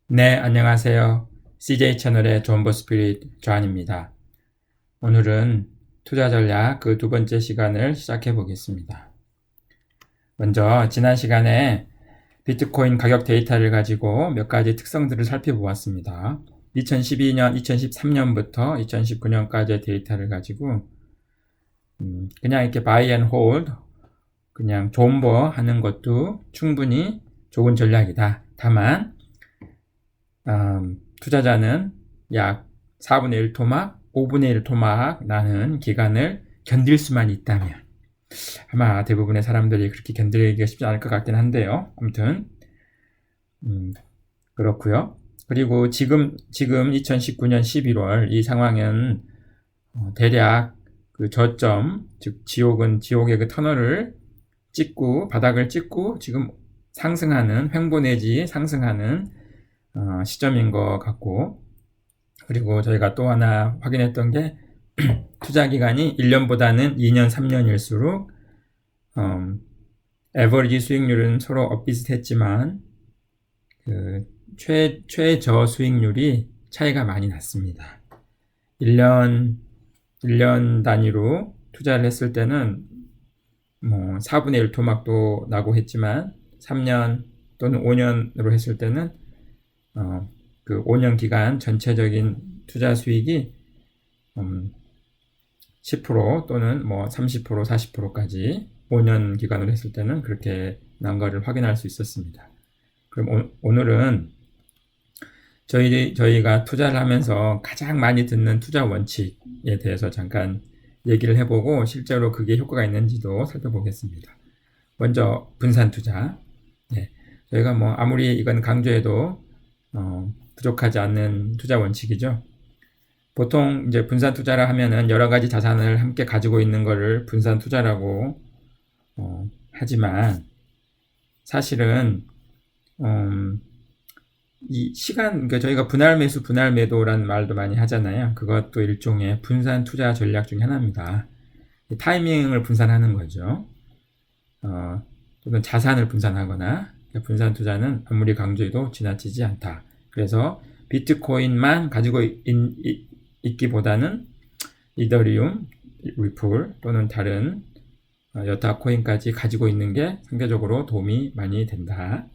네, 안녕하세요. CJ 채널의 존버 스피릿 조한입니다. 오늘은 투자 전략 그 두 번째 시간을 시작해 보겠습니다. 먼저 지난 시간에 비트코인 가격 데이터를 가지고 몇 가지 특성들을 살펴보았습니다. 2012년, 2013년부터 2019년까지의 데이터를 가지고 그냥 이렇게 buy and hold, 그냥 존버 하는 것도 충분히 좋은 전략이다. 다만 투자자는 약 4분의 1 토막, 5분의 1 토막 나는 기간을 견딜 수만 있다면 아마 대부분의 사람들이 그렇게 견디기가 쉽지 않을 것 같긴 한데요. 아무튼 그렇고요. 그리고 지금 2019년 11월 이 상황은 대략 그 저점, 즉 지옥의 그 터널을 찍고 바닥을 찍고 지금 상승하는 횡보 내지 상승하는 시점인 것 같고, 그리고 저희가 또 하나 확인했던 게 투자 기간이 1년보다는 2년, 3년일수록 에버리지 수익률은 서로 비슷했지만 그 최저 수익률이 차이가 많이 났습니다. 1년 단위로 투자를 했을 때는 뭐 4분의 1 토막도 나고 했지만 3년 또는 5년으로 했을 때는 그 5년 기간 전체적인 투자 수익이 10% 또는 뭐 30%, 40%까지 5년 기간으로 했을 때는 그렇게 난 거를 확인할 수 있었습니다. 그럼 오늘은 저희가 투자를 하면서 가장 많이 듣는 투자 원칙에 대해서 잠깐 얘기를 해보고 실제로 그게 효과가 있는지도 살펴보겠습니다. 먼저 분산 투자. 네, 저희가 뭐 아무리 이건 강조해도 부족하지 않는 투자 원칙이죠. 보통 이제 분산 투자를 하면은 여러 가지 자산을 함께 가지고 있는 거를 분산 투자라고 하지만 사실은 이 시간, 그러니까 저희가 분할 매수, 분할 매도라는 말도 많이 하잖아요. 그것도 일종의 분산 투자 전략 중에 하나입니다. 타이밍을 분산하는 거죠. 또는 자산을 분산하거나, 분산 투자는 아무리 강조해도 지나치지 않다. 그래서 비트코인만 가지고 있기보다는 이더리움, 리플 또는 다른 여타 코인까지 가지고 있는 게 상대적으로 도움이 많이 된다.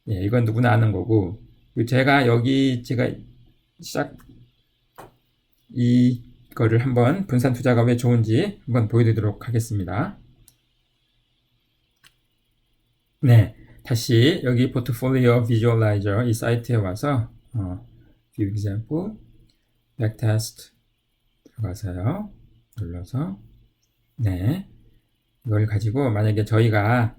예, 이건 누구나 아는 거고, 제가 이거를 한번 분산 투자가 왜 좋은지 한번 보여드리도록 하겠습니다. 네, 다시 여기 포트폴리오 비주얼라이저 이 사이트에 와서 view example, backtest 들어가서요. 눌러서 네, 이걸 가지고 만약에 저희가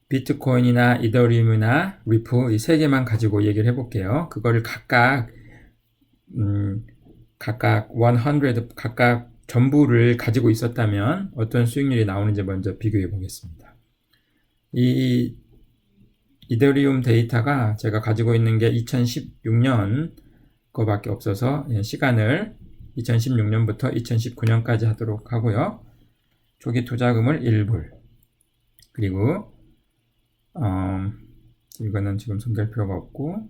비트코인이나 이더리움이나 리플 이 세 개만 가지고 얘기를 해볼게요. 그거를 각각 100 각각 전부를 가지고 있었다면 어떤 수익률이 나오는지 먼저 비교해 보겠습니다. 이 이더리움 데이터가 제가 가지고 있는 게 2016년 거밖에 없어서 시간을 2016년부터 2019년까지 하도록 하고요. 초기 투자금을 1불, 그리고 이거는 지금 손댈 필요가 없고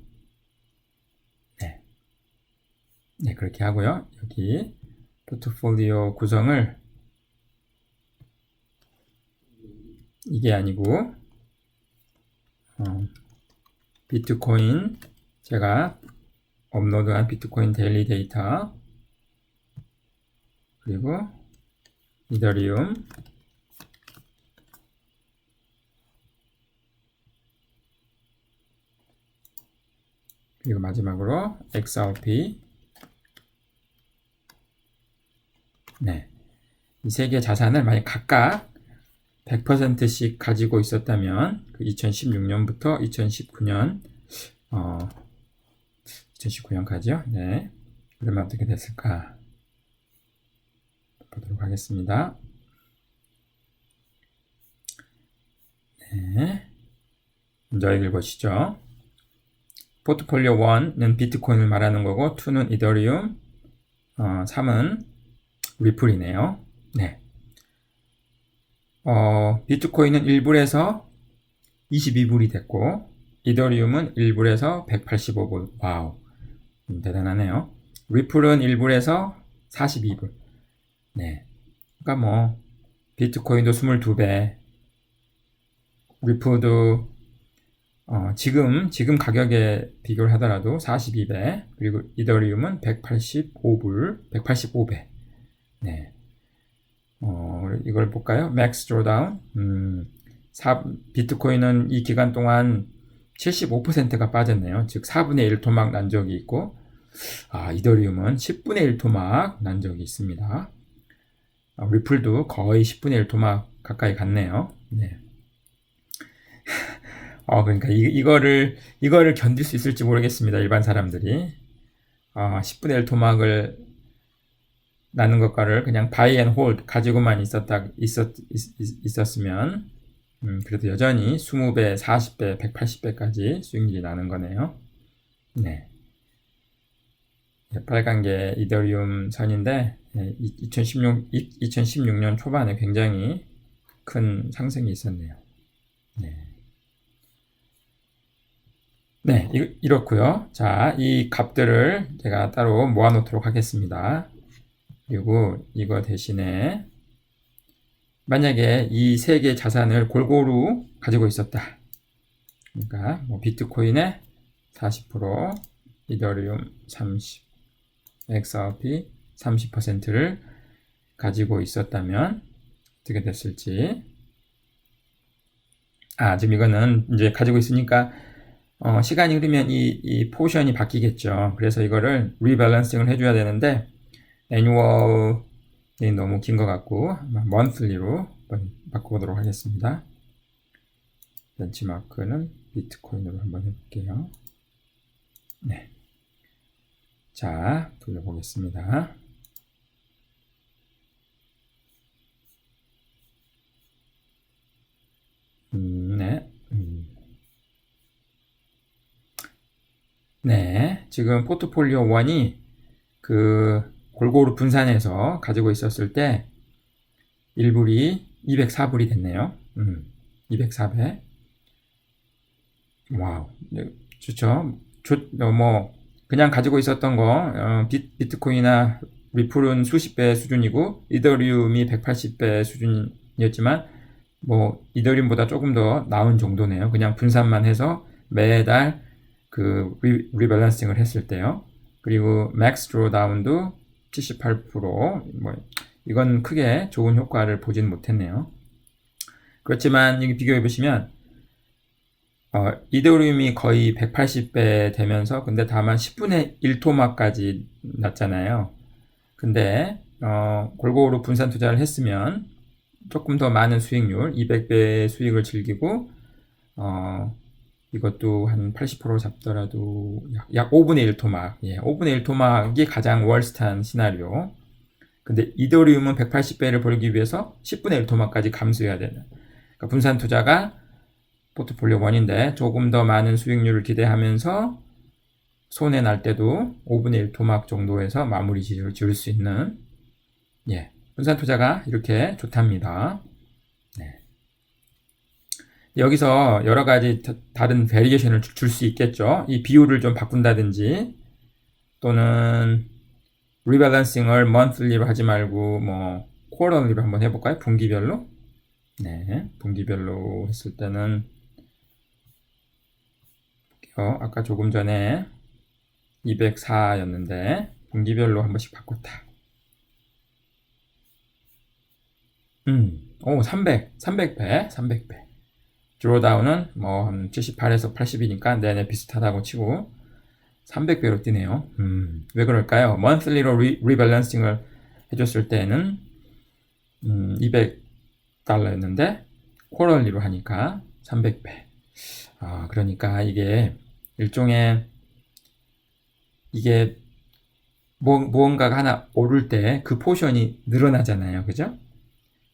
네, 그렇게 하고요. 여기 포트폴리오 구성을 이게 아니고 비트코인, 제가 업로드한 비트코인 데일리 데이터, 그리고 이더리움, 그리고 마지막으로 XRP. 네, 이 세 개 자산을 만약 각각 100%씩 가지고 있었다면 그 2016년부터 2019년까지요. 네, 그러면 어떻게 됐을까 보도록 하겠습니다. 네, 먼저 읽어보시죠. 포트폴리오 1은 비트코인을 말하는 거고 2는 이더리움, 3은 리플이네요. 네. 비트코인은 1불에서 22불이 됐고 이더리움은 1불에서 185불. 와우. 대단하네요. 리플은 1불에서 42불. 네. 그러니까 뭐 비트코인도 22배. 리플도 지금 가격에 비교를 하더라도 42배. 그리고 이더리움은 185배. 네. 이걸 볼까요? 맥스 드로다운. 비트코인은 이 기간 동안 75%가 빠졌네요. 즉 4분의 1 토막 난 적이 있고, 이더리움은 10분의 1 토막 난 적이 있습니다. 리플도 거의 10분의 1 토막 가까이 갔네요. 네. 그러니까 이거를 견딜 수 있을지 모르겠습니다. 일반 사람들이 10분의 1 토막을 나는 것과를 그냥 바이 앤 홀드 가지고만 있었으면 그래도 여전히 20배, 40배, 180배까지 수익률이 나는 거네요. 네. 빨간 게 이더리움 선인데 2016년 초반에 굉장히 큰 상승이 있었네요. 네, 이렇고요. 자, 이 값들을 제가 따로 모아놓도록 하겠습니다. 그리고 이거 대신에 만약에 이 세 개의 자산을 골고루 가지고 있었다. 그러니까 뭐 비트코인의 40%, 이더리움 30, XRP 30%를 가지고 있었다면 어떻게 됐을지. 지금 이거는 이제 가지고 있으니까 시간이 흐르면 이 포션이 바뀌겠죠. 그래서 이거를 리밸런싱을 해줘야 되는데 애뉴얼이 너무 긴 것 같고 monthly로 바꿔보도록 하겠습니다. 벤치마크는 비트코인으로 한번 해볼게요. 네. 자, 돌려보겠습니다. 네. 네. 지금 포트폴리오 1이 골고루 분산해서 가지고 있었을 때 1불이 204불이 됐네요. 204배. 와우. 좋죠. 그냥 가지고 있었던 거, 비트코인이나 리플은 수십 배 수준이고, 이더리움이 180배 수준이었지만, 이더리움보다 조금 더 나은 정도네요. 그냥 분산만 해서 매달 리밸런싱을 했을 때요. 그리고 맥스 드로다운도 78%, 이건 크게 좋은 효과를 보진 못했네요. 그렇지만, 여기 비교해 보시면, 이더리움이 거의 180배 되면서 근데 다만 10분의 1 토막까지 났잖아요. 근데 골고루 분산 투자를 했으면 조금 더 많은 수익률 200배 수익을 즐기고 이것도 한 80% 잡더라도 약 5분의 1 토막 5분의 1 토막이 가장 월스트한 시나리오. 근데 이더리움은 180배를 벌기 위해서 10분의 1 토막까지 감수해야 되는, 그러니까 분산 투자가 포트폴리오 1인데 조금 더 많은 수익률을 기대하면서 손해 날 때도 5분의 1 토막 정도에서 마무리 지을 수 있는 분산 투자가 이렇게 좋답니다. 네. 여기서 여러 가지 다른 베리에이션을 줄 수 있겠죠. 이 비율을 좀 바꾼다든지 또는 리밸런싱을 monthly로 하지 말고 quarterly로 한번 해볼까요? 분기별로? 네, 분기별로 했을 때는 아까 조금 전에 204였는데 분기별로 한 번씩 바꿨다. 300배. 드로다운은 한 78에서 80이니까 내내 비슷하다고 치고 300배로 뛰네요. 왜 그럴까요? monthly로 리밸런싱을 해줬을 때는 200달러였는데 quarterly로 하니까 300배. 그러니까 이게 일종의 무언가가 하나 오를 때 그 포션이 늘어나잖아요. 그죠?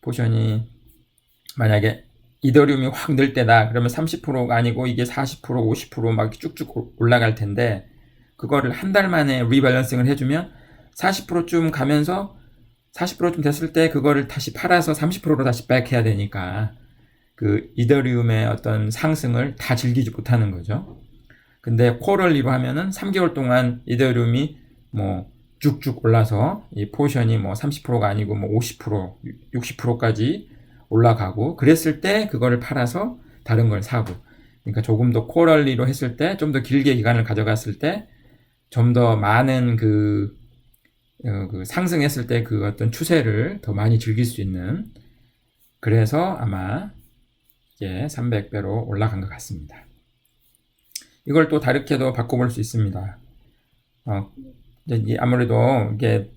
포션이 만약에 이더리움이 확 늘 때다 그러면 30%가 아니고 이게 40%, 50% 막 쭉쭉 올라갈 텐데 그거를 한 달 만에 리밸런싱을 해주면 40%쯤 가면서 40%쯤 됐을 때 그거를 다시 팔아서 30%로 다시 백해야 되니까 그 이더리움의 어떤 상승을 다 즐기지 못하는 거죠. 근데 쿼럴리로 하면은 3개월 동안 이더리움이 뭐 쭉쭉 올라서 이 포션이 뭐 30%가 아니고 뭐 50%, 60%까지 올라가고 그랬을 때 그거를 팔아서 다른 걸 사고, 그러니까 조금 더 쿼럴리로 했을 때 좀 더 길게 기간을 가져갔을 때 좀 더 많은 그 상승했을 때 그 어떤 추세를 더 많이 즐길 수 있는, 그래서 아마 이게 300배로 올라간 것 같습니다. 이걸 또 다르게도 바꿔볼 수 있습니다. 아무래도 이게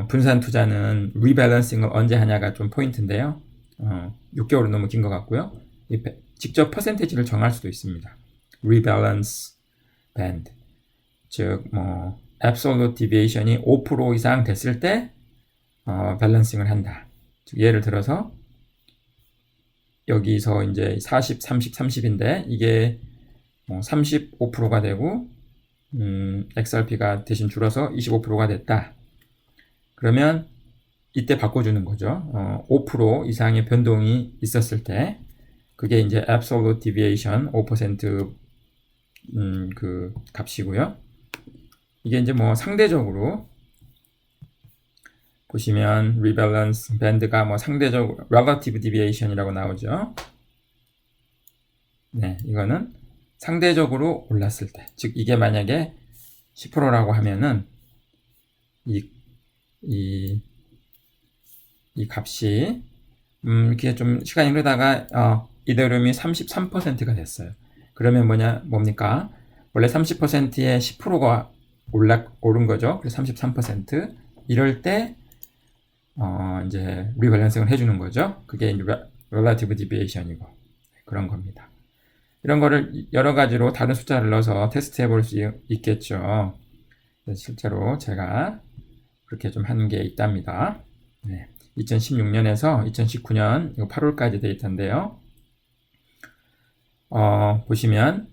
분산 투자는 리밸런싱을 언제 하냐가 좀 포인트인데요. 6개월은 너무 긴 것 같고요. 직접 퍼센테이지를 정할 수도 있습니다. 리밸런스 밴드, 즉 뭐 absolute deviation이 5% 이상 됐을 때 밸런싱을 한다. 즉 예를 들어서 여기서 이제 40, 30, 30인데 이게 35%가 되고 XRP가 대신 줄어서 25%가 됐다. 그러면 이때 바꿔주는 거죠. 5% 이상의 변동이 있었을 때 그게 이제 absolute deviation 5% 그 값이고요. 이게 이제 뭐 상대적으로 보시면 rebalance band가 뭐 상대적으로 relative deviation이라고 나오죠. 네, 이거는 상대적으로 올랐을 때, 즉 이게 만약에 10%라고 하면은 이 값이 이렇게 좀 시간이 흐르다가 이더리움이 33%가 됐어요. 그러면 뭡니까? 원래 30%에 10%가 오른 거죠. 그래서 33%. 이럴 때 이제 리밸런싱을 해주는 거죠. 그게 relative deviation이고 그런 겁니다. 이런 거를 여러 가지로 다른 숫자를 넣어서 테스트 해볼 수 있겠죠. 실제로 제가 그렇게 좀 한 게 있답니다. 네. 2016년에서 2019년 8월까지 데이터인데요. 보시면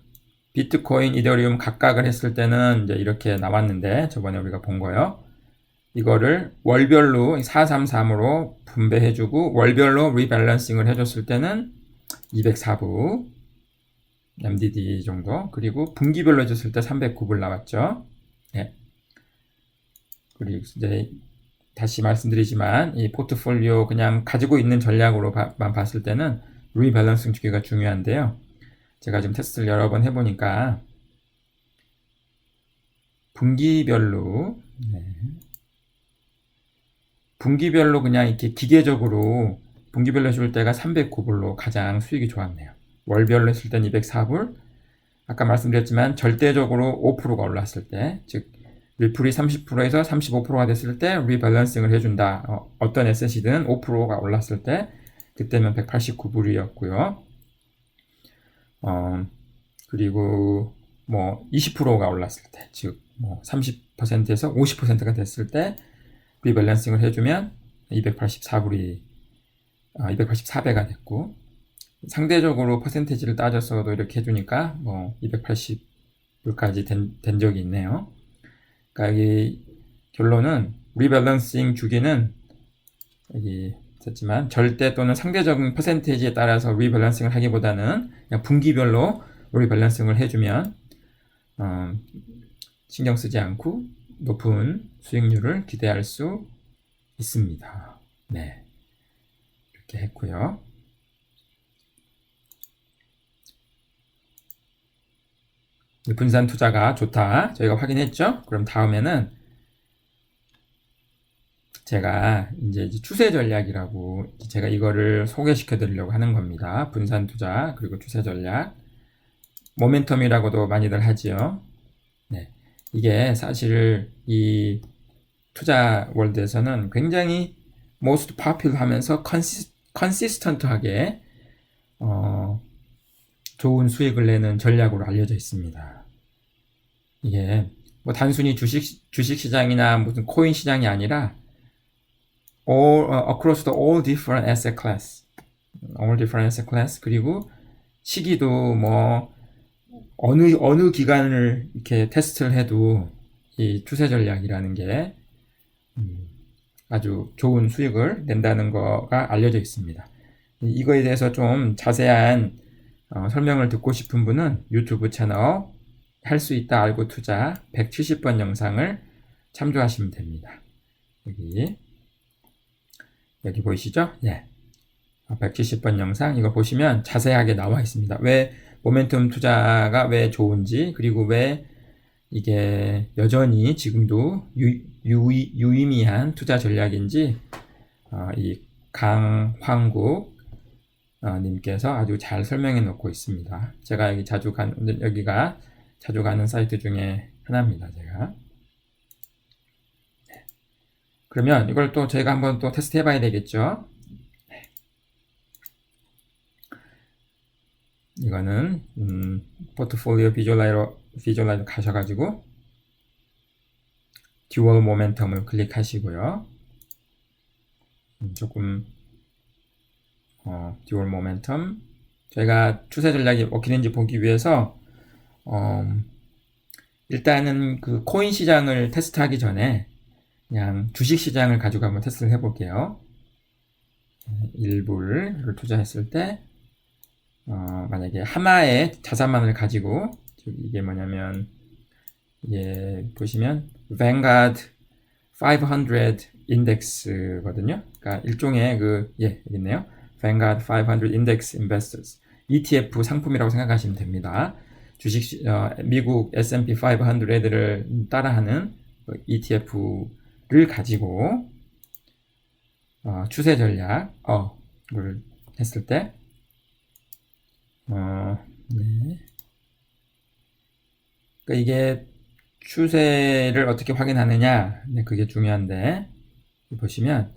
비트코인, 이더리움 각각을 했을 때는 이제 이렇게 나왔는데 저번에 우리가 본 거요. 이거를 월별로 433으로 분배해주고 월별로 리밸런싱을 해줬을 때는 204부 MDD 정도, 그리고 분기별로 해줬을 때 309불 나왔죠. 네. 그리고 이제 다시 말씀드리지만 이 포트폴리오 그냥 가지고 있는 전략으로만 봤을 때는 리밸런싱 주기가 중요한데요. 제가 지금 테스트를 여러 번 해보니까 분기별로 그냥 이렇게 기계적으로 분기별로 해줄 때가 309불로 가장 수익이 좋았네요. 월별로 했을 땐 204불, 아까 말씀드렸지만 절대적으로 5%가 올랐을 때, 즉 리플이 30%에서 35%가 됐을 때 리밸런싱을 해준다. 어떤 에셋이든 5%가 올랐을 때 그때면 189불이었고요. 그리고 뭐 20%가 올랐을 때, 즉 뭐 30%에서 50%가 됐을 때 리밸런싱을 해주면 284배가 됐고, 상대적으로 퍼센테이지를 따져서도 이렇게 해주니까 뭐 280불까지 된 적이 있네요. 그러니까 이 결론은 리밸런싱 주기는 여기 있었지만 절대 또는 상대적인 퍼센테이지에 따라서 리밸런싱을 하기보다는 그냥 분기별로 리밸런싱을 해주면 신경 쓰지 않고 높은 수익률을 기대할 수 있습니다. 네, 이렇게 했고요. 분산 투자가 좋다 저희가 확인했죠. 그럼 다음에는 제가 이제 추세 전략이라고 제가 이거를 소개시켜 드리려고 하는 겁니다. 분산 투자 그리고 추세 전략, 모멘텀이라고도 많이들 하지요. 네, 이게 사실 이 투자 월드에서는 굉장히 most popular 하면서 consistent하게 좋은 수익을 내는 전략으로 알려져 있습니다. 이게 뭐 단순히 주식 시장이나 무슨 코인 시장이 아니라 across all different asset class, 그리고 시기도 뭐 어느 기간을 이렇게 테스트를 해도 이 추세 전략이라는 게 아주 좋은 수익을 낸다는 거가 알려져 있습니다. 이거에 대해서 좀 자세한 설명을 듣고 싶은 분은 유튜브 채널 할 수 있다 알고 투자 170번 영상을 참조하시면 됩니다. 여기 보이시죠? 예. 170번 영상 이거 보시면 자세하게 나와 있습니다. 왜 모멘텀 투자가 왜 좋은지, 그리고 왜 이게 여전히 지금도 유의미한 투자 전략인지 이 강황국 님께서 아주 잘 설명해 놓고 있습니다. 제가 여기가 자주 가는 사이트 중에 하나입니다. 제가. 네. 그러면 이걸 또 저희가 한번 또 테스트 해봐야 되겠죠. 네. 이거는 포트폴리오 비주얼라이저 가셔가지고 듀얼 모멘텀을 클릭하시고요. 조금 듀얼 모멘텀 저희가 추세 전략이 먹히는지 보기 위해서 일단은 그 코인 시장을 테스트하기 전에 그냥 주식 시장을 가지고 한번 테스트를 해볼게요. 일부를 투자했을 때 만약에 하나의 자산만을 가지고 이게 뭐냐면 이게 보시면 Vanguard 500 인덱스거든요. 그러니까 일종의 여기 있네요. Vanguard 500 Index Investors ETF 상품이라고 생각하시면 됩니다. 미국 S&P 500를 따라하는 ETF를 가지고 추세 전략을 했을 때 네. 그러니까 이게 추세를 어떻게 확인하느냐, 네, 그게 중요한데 보시면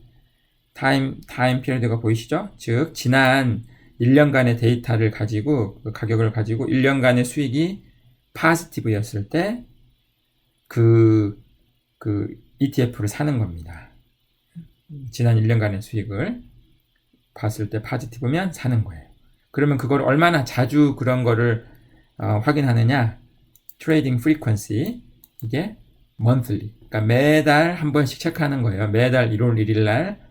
타임 피리드가 보이시죠? 즉 지난 1년간의 데이터를 가지고 그 가격을 가지고 1년간의 수익이 파지티브였을 때 그 ETF를 사는 겁니다. 지난 1년간의 수익을 봤을 때 파지티브면 사는 거예요. 그러면 그걸 얼마나 자주 그런 거를 확인하느냐? 트레이딩 프리퀀시 이게 monthly, 그러니까 매달 한 번씩 체크하는 거예요. 매달 1월 1일 날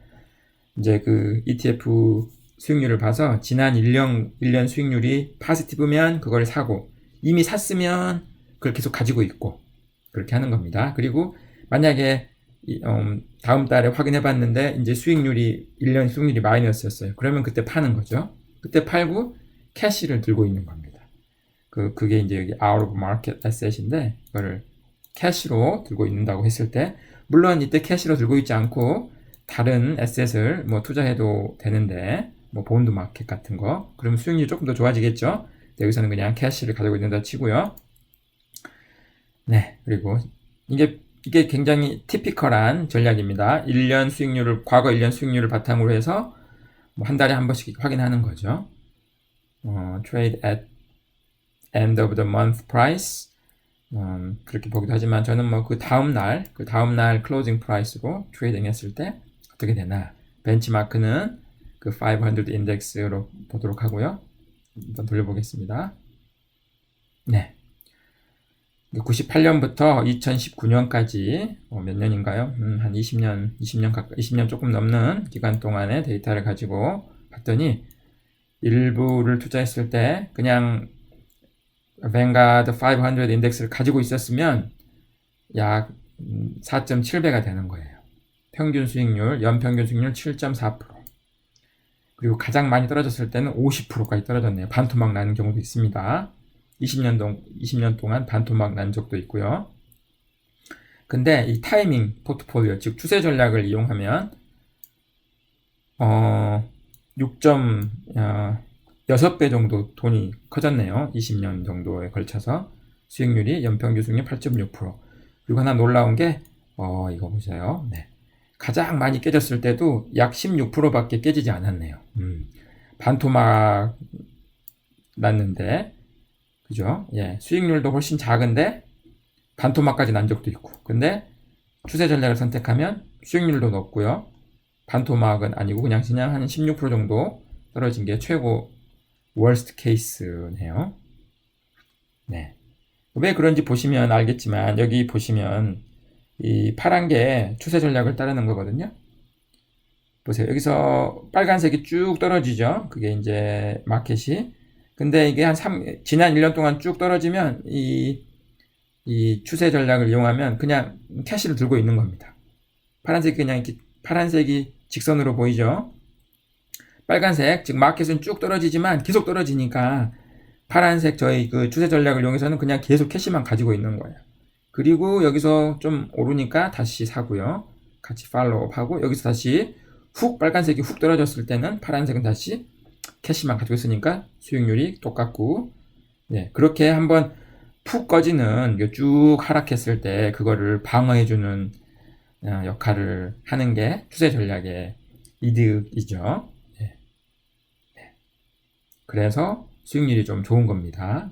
이제 그 ETF 수익률을 봐서 지난 1년 수익률이 파지티브면 그걸 사고, 이미 샀으면 그걸 계속 가지고 있고, 그렇게 하는 겁니다. 그리고 만약에 다음 달에 확인해 봤는데 이제 1년 수익률이 마이너스였어요. 그러면 그때 파는 거죠. 그때 팔고 캐시를 들고 있는 겁니다. 그게 이제 여기 out of market asset인데, 그거를 캐시로 들고 있는다고 했을 때, 물론 이때 캐시로 들고 있지 않고 다른 에셋을 뭐 투자해도 되는데, 뭐 본드 마켓 같은 거, 그러면 수익률이 조금 더 좋아지겠죠. 여기서는 그냥 캐시를 가지고 있는다 치고요. 네, 그리고 이게 굉장히 티피컬한 전략입니다. 과거 1년 수익률을 바탕으로 해서 뭐 한 달에 한 번씩 확인하는 거죠. trade at end of the month price, 그렇게 보기도 하지만 저는 뭐 그 다음날 클로징 프라이스로 트레이딩 했을 때 어떻게 되나, 벤치마크는 그 500 인덱스로 보도록 하고요. 한번 돌려보겠습니다. 네. 98년부터 2019년까지 몇 년인가요? 한 20년 조금 넘는 기간 동안의 데이터를 가지고 봤더니 일부를 투자했을 때 그냥 Vanguard 500 인덱스를 가지고 있었으면 약 4.7배가 되는 거예요. 연평균 수익률 7.4%. 그리고 가장 많이 떨어졌을 때는 50%까지 떨어졌네요. 반토막 나는 경우도 있습니다. 20년 동안 반토막 난 적도 있고요. 근데 이 타이밍 포트폴리오, 즉 추세 전략을 이용하면 6배 정도 돈이 커졌네요. 20년 정도에 걸쳐서 연평균 수익률 8.6%. 그리고 하나 놀라운 게 이거 보세요. 네. 가장 많이 깨졌을 때도 약 16%밖에 깨지지 않았네요. 반토막 났는데, 그죠? 예, 수익률도 훨씬 작은데 반토막까지 난 적도 있고, 근데 추세 전략을 선택하면 수익률도 높고요, 반토막은 아니고 그냥 한 16% 정도 떨어진 게 최고 월스트 케이스네요. 네. 왜 그런지 보시면 알겠지만, 여기 보시면 이 파란 게 추세 전략을 따르는 거거든요. 보세요. 여기서 빨간색이 쭉 떨어지죠. 그게 이제 마켓이. 근데 이게 지난 1년 동안 쭉 떨어지면 이 추세 전략을 이용하면 그냥 캐시를 들고 있는 겁니다. 파란색이 그냥 이렇게 파란색이 직선으로 보이죠. 빨간색, 즉 마켓은 쭉 떨어지지만 계속 떨어지니까 파란색 저희 그 추세 전략을 이용해서는 그냥 계속 캐시만 가지고 있는 거예요. 그리고 여기서 좀 오르니까 다시 사고요. 같이 팔로우 하고 여기서 다시 빨간색이 훅 떨어졌을 때는 파란색은 다시 캐시만 가지고 있으니까 수익률이 똑같고, 네, 그렇게 한번 푹 꺼지는 쭉 하락했을 때 그거를 방어해주는 역할을 하는 게 추세 전략의 이득이죠. 네. 그래서 수익률이 좀 좋은 겁니다.